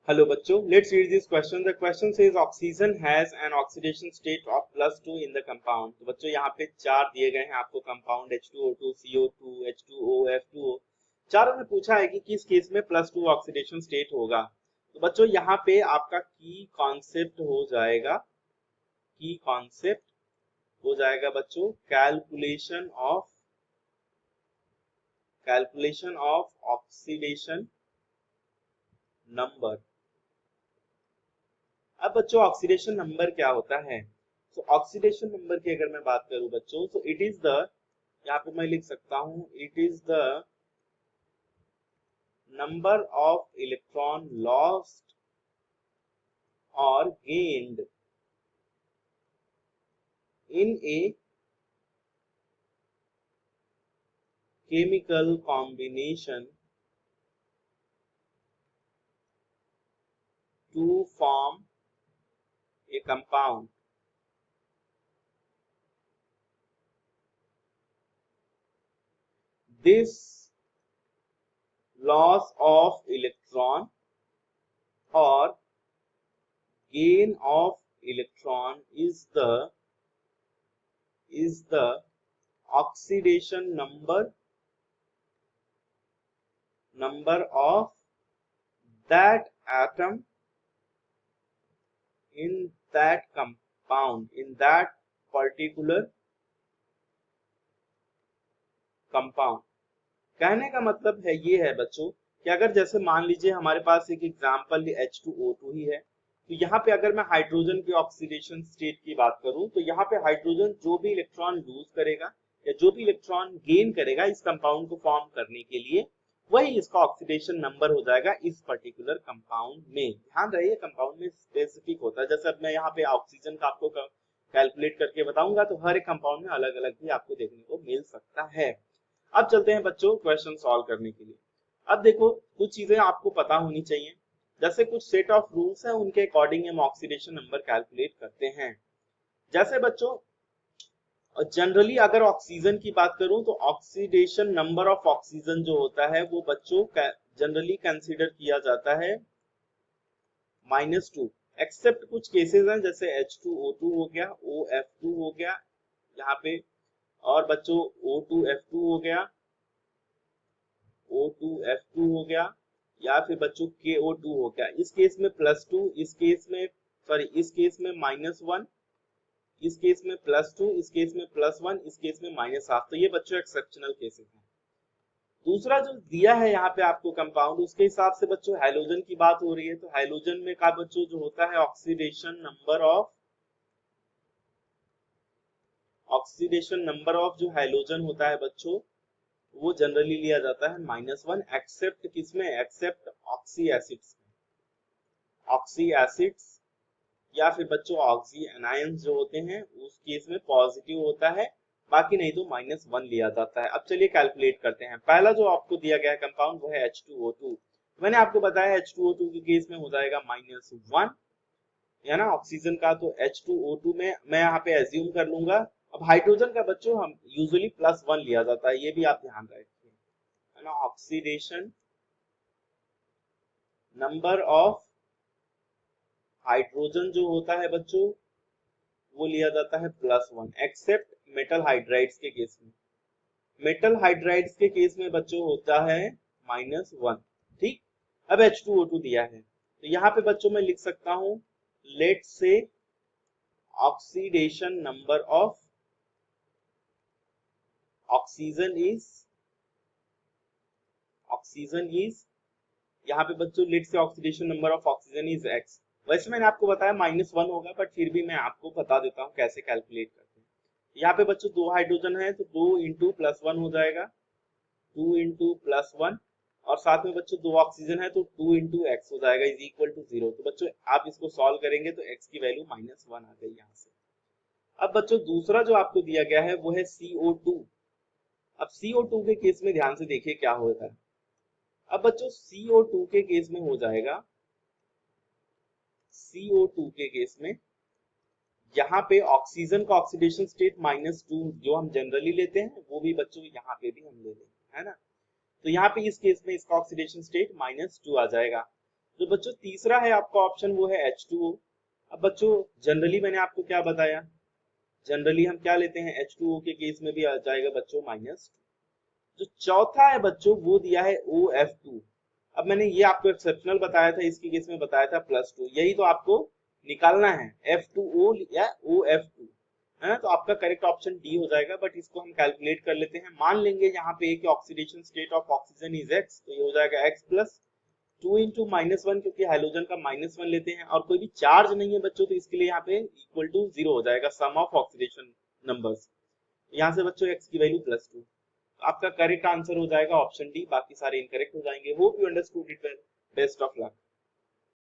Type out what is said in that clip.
Hello बच्चों, let's read this question. The question says oxygen has an oxidation state of +2 in the compound. तो बच्चों यहाँ पे चार दिए गए हैं आपको compound H2O2, CO2, H2O, F2O. चारों में पूछा है कि किस केस में +2 ऑक्सीडेशन स्टेट होगा. तो बच्चों यहाँ पे आपका की कॉन्सेप्ट हो जाएगा बच्चों कैलकुलेशन ऑफ ऑक्सीडेशन नंबर. अब बच्चों ऑक्सीडेशन नंबर क्या होता है? तो ऑक्सीडेशन नंबर की अगर मैं बात करूं बच्चों, तो इट इज द, यहाँ पे मैं लिख सकता हूं, it is the number of electron lost और gained in a chemical combination to form a compound. This loss of electron और gain of electron is the oxidation number of that atom in that compound, in that particular compound. कहने का मतलब है ये है बच्चों कि अगर जैसे मान लीजिए हमारे पास एक एग्जांपल H2O2 ही है, तो यहाँ पे अगर मैं हाइड्रोजन की ऑक्सीडेशन स्टेट की बात करूं, तो यहाँ पे हाइड्रोजन जो भी इलेक्ट्रॉन लूज करेगा या जो भी इलेक्ट्रॉन गेन करेगा इस कंपाउंड को फॉर्म करने के लिए, वही इसका ऑक्सीडेशन नंबर हो जाएगा इस पर्टिकुलर कंपाउंड में. ध्यान रहिए कंपाउंड में स्पेसिफिक होता है. जैसे अब मैं यहाँ पे ऑक्सीजन का आपको कैलकुलेट करके बताऊंगा, तो हर एक कंपाउंड में अलग अलग भी आपको देखने को मिल सकता है. अब चलते हैं बच्चों क्वेश्चन सॉल्व करने के लिए. अब देखो कुछ चीजें आपको पता होनी चाहिए. जैसे कुछ सेट ऑफ रूल्स हैं, उनके अकॉर्डिंग हम ऑक्सीडेशन नंबर कैलकुलेट करते हैं. जैसे बच्चों जनरली अगर ऑक्सीजन की बात करूं, तो ऑक्सीडेशन नंबर ऑफ ऑक्सीजन जो होता है वो बच्चों जनरली कंसीडर किया जाता है -2. एक्सेप्ट कुछ केसेस हैं, जैसे H2O2 हो गया, OF2 हो गया यहाँ पे, और बच्चों O2F2 हो गया, O2F2 हो गया, या फिर बच्चों KO2 हो गया. इस केस में +2, इस केस में -1, इस केस में +2, इस केस में +1, इस केस में -1. तो ये बच्चों एक्सेप्शनल केसेस हैं. दूसरा जो दिया है यहाँ पे आपको कंपाउंड, उसके हिसाब से बच्चों हैलोजन की बात हो रही है, तो हैलोजन में का बच्चों जो होता है ऑक्सीडेशन नंबर ऑफ जो हैलोजन होता है बच्चों, वो जनरली लिया जाता है -1. एक्सेप्ट किसमें? एक्सेप्ट ऑक्सी एसिड्स या फिर बच्चों ऑक्सी एनायंस जो होते हैं, उस केस में पॉजिटिव होता है, बाकी नहीं तो -1 लिया जाता है. अब चलिए कैलकुलेट करते हैं. पहला जो आपको दिया गया कंपाउंड वो है H2O2. मैंने आपको बताया H2O2 के केस में हो जाएगा -1, है ना, ऑक्सीजन का. तो H2O2 में मैं यहाँ पे एज्यूम कर लूंगा. अब हाइड्रोजन का बच्चों हम यूजुअली +1 लिया जाता है, ये भी आप ध्यान रखिए, है ना. ऑक्सीडेशन नंबर ऑफ हाइड्रोजन जो होता है बच्चों वो लिया जाता है +1, एक्सेप्ट मेटल हाइड्राइड्स के केस में. मेटल हाइड्राइड्स के केस में बच्चों होता है -1. ठीक. अब H2O2 दिया है, तो यहाँ पे बच्चों मैं लिख सकता हूं, लेट से oxidation number of oxygen is यहाँ पे बच्चों लेट से oxidation number of oxygen is x. वैसे मैंने आपको बताया -1 होगा, बट फिर भी मैं आपको बता देता हूँ कैसे कैलकुलेट करते हैं. यहाँ पे बच्चों 2 हाइड्रोजन है, तो 2 इंटू +1 हो जाएगा, 2 इंटू +1, और साथ में बच्चों 2 ऑक्सीजन है, तो 2 इंटू एक्स हो जाएगा इज इक्वल टू 0. तो बच्चों आप इसको सॉल्व करेंगे तो x की वैल्यू -1 आ गई यहाँ से. अब बच्चों दूसरा जो आपको दिया गया है वो है CO2. अब CO2 के केस में ध्यान से देखिए क्या होता है. अब बच्चों CO2 के केस में हो जाएगा, CO2 के केस में यहाँ पे ऑक्सीजन का ऑक्सीडेशन स्टेट -2 जो हम जनरली लेते हैं, वो भी बच्चों यहाँ पे भी हम ले लेंगे, है ना. तो यहाँ पे इस केस में इसका ऑक्सीडेशन स्टेट -2 आ जाएगा. जो बच्चों तीसरा है आपका ऑप्शन वो है H2O। अब बच्चों जनरली मैंने आपको क्या बताया, जनरली हम क्या लेते हैं, H2O के केस में भी आ जाएगा बच्चों -2। जो चौथा है बच्चों वो दिया है OF2। अब मैंने ये आपको एक्सेप्शनल बताया था, इसके केस में बताया था +2, यही तो आपको निकालना है F2O या OF2 है ना। तो आपका करेक्ट ऑप्शन डी हो जाएगा, बट इसको हम कैलकुलेट कर लेते हैं। मान लेंगे यहाँ पे कि oxidation state of oxygen is X, तो ये हो जाएगा X प्लस 2 इंटू -1, क्योंकि हाइड्रोजन का -1 लेते हैं और कोई भी चार्ज नहीं है बच्चों, तो इसके लिए यहाँ पे इक्वल टू 0 हो जाएगा, सम ऑफ ऑक्सीडेशन नंबर्स। यहाँ से बच्चों X की वैल्यू +2। आपका करेक्ट आंसर हो जाएगा ऑप्शन डी, बाकी सारे इनकरेक्ट हो जाएंगे। Hope you understood it well, best of luck.